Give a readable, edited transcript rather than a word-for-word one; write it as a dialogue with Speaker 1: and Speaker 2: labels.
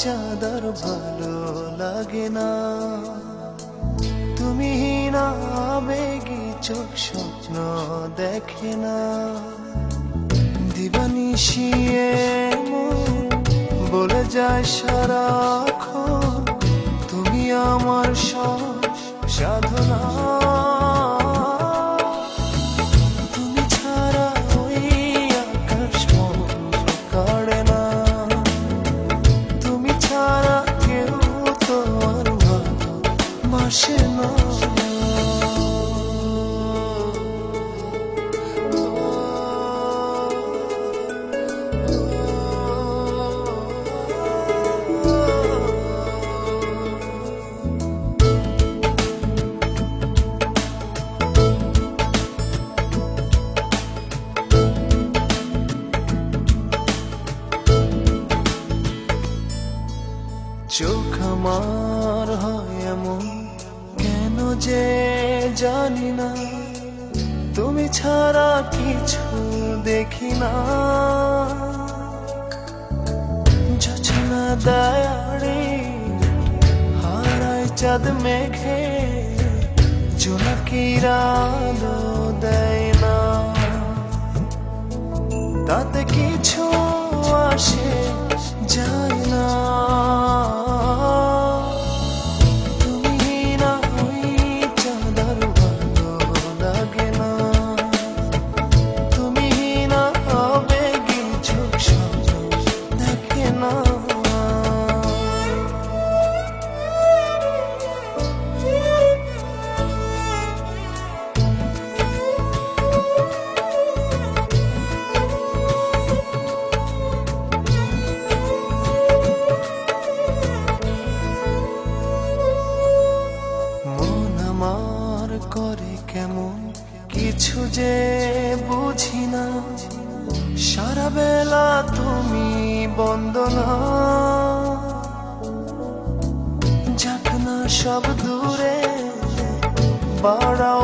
Speaker 1: চাঁদার ভালো লাগে না, তুমি না আবেগী চোখ স্বপ্ন দেখে না, দিবানিশিয়ে বলে যায় সারাক্ষণ তুমি আমার সব সাধনা। তুমি ছাড়া ওই আকাশ মন কাড়ে না, তুমি ছাড়া কেউ তো আর ভালোবাসে না। চোখ আমার হয় এমন কেন যে জানি না, তুমি ছাড়া কিছু দেখি না। জোছনা দয়াড়ি হারায় চাঁদ মেঘে, জোনাকিরা আলো দেয় না, তাতে কিছু আসে যায় না। করে কেমন কিছু যে বুঝি না, সারা বেলা তুমি বন্দনা, যাক না সব দূরে বাড়াও